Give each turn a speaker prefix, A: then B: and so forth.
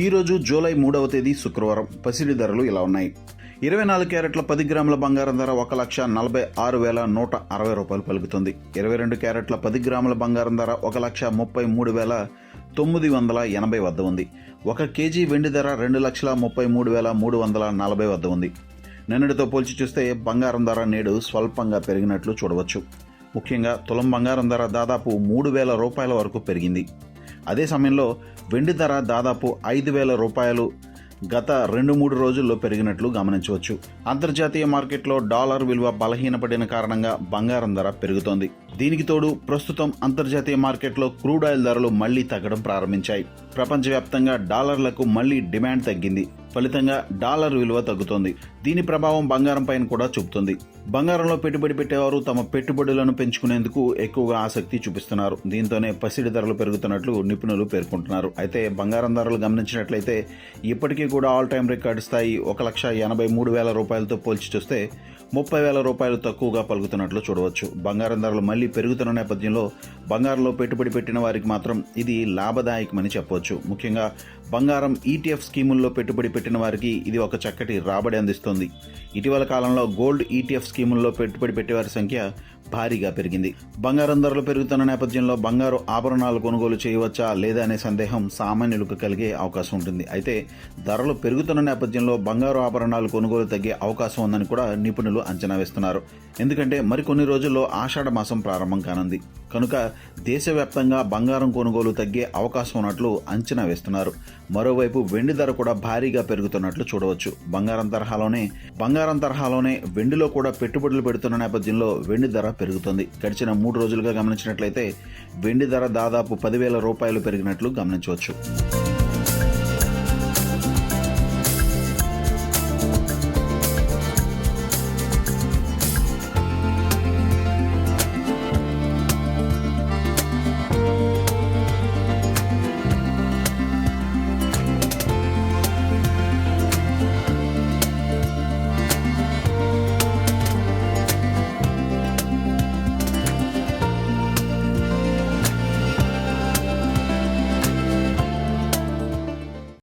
A: ఈరోజు జూలై 3వ తేదీ శుక్రవారం. పసిడి ధరలు ఇలా ఉన్నాయి. 24 క్యారెట్ల 10 గ్రాముల బంగారం ధర 1,46,160 రూపాయలు పలుకుతుంది. 22 క్యారెట్ల 10 గ్రాముల బంగారం ధర 1,33,980 వద్ద ఉంది. 1 కేజీ వెండి ధర 2,33,340 వద్ద ఉంది. నిన్నటితో పోల్చి చూస్తే బంగారం ధర నేడు స్వల్పంగా పెరిగినట్లు చూడవచ్చు. ముఖ్యంగా తులం బంగారం ధర దాదాపు 3,000 రూపాయల వరకు పెరిగింది. అదే సమయంలో వెండి ధర దాదాపు 5,000 రూపాయలు గత 2-3 రోజుల్లో పెరిగినట్లు గమనించవచ్చు. అంతర్జాతీయ మార్కెట్లో డాలర్ విలువ బలహీనపడిన కారణంగా బంగారం ధర పెరుగుతోంది. దీనికి తోడు ప్రస్తుతం అంతర్జాతీయ మార్కెట్లో క్రూడ్ ఆయిల్ ధరలు మళ్లీ తగ్గడం ప్రారంభించాయి. ప్రపంచవ్యాప్తంగా డాలర్లకు మళ్లీ డిమాండ్ తగ్గింది. ఫలితంగా డాలర్ విలువ తగ్గుతోంది. దీని ప్రభావం బంగారం పైన కూడా చూపుతుంది. బంగారంలో పెట్టుబడి పెట్టేవారు తమ పెట్టుబడులను పెంచుకునేందుకు ఎక్కువగా ఆసక్తి చూపిస్తున్నారు. దీంతోనే పసిడి ధరలు పెరుగుతున్నట్లు నిపుణులు పేర్కొంటున్నారు. అయితే బంగారం ధరలు గమనించినట్లయితే ఇప్పటికీ కూడా ఆల్ టైమ్ రికార్డు స్థాయి 1,83,000 రూపాయలతో పోల్చి చూస్తే 30,000 రూపాయలు తక్కువగా పలుకుతున్నట్లు చూడవచ్చు. బంగారం ధరలు మళ్లీ పెరుగుతున్న నేపథ్యంలో బంగారంలో పెట్టుబడి పెట్టిన వారికి మాత్రం ఇది లాభదాయకమని చెప్పవచ్చు. ముఖ్యంగా బంగారం ETF స్కీముల్లో పెట్టుబడి పెట్టిన వారికి ఇది ఒక చక్కటి రాబడి అందిస్తుంది. ఇటీవల కాలంలో గోల్డ్ ETF స్కీముల్లో పెట్టుబడి పెట్టేవారి సంఖ్య భారీగా పెరిగింది. బంగారం ధరలు పెరుగుతున్న నేపథ్యంలో బంగారు ఆభరణాలు కొనుగోలు చేయవచ్చా లేదా అనే సందేహం సామాన్యులకు కలిగే అవకాశం ఉంటుంది. అయితే ధరలు పెరుగుతున్న నేపథ్యంలో బంగారు ఆభరణాలు కొనుగోలు తగ్గే అవకాశం ఉందని కూడా నిపుణులు అంచనా వేస్తున్నారు. ఎందుకంటే మరికొన్ని రోజుల్లో ఆషాఢ మాసం ప్రారంభం కానుంది కనుక దేశవ్యాప్తంగా బంగారం కొనుగోలు తగ్గే అవకాశం ఉన్నట్లు అంచనా వేస్తున్నారు. మరోవైపు వెండి ధర కూడా భారీగా పెరుగుతున్నట్లు చూడవచ్చు. బంగారం తరహాలోనే వెండిలో కూడా పెట్టుబడులు పెడుతున్న నేపథ్యంలో వెండి ధర పెరుగుతుంది. గడిచిన 3 రోజులుగా గమనించినట్లయితే వెండి ధర దాదాపు 10,000 రూపాయలు పెరిగినట్లు గమనించవచ్చు.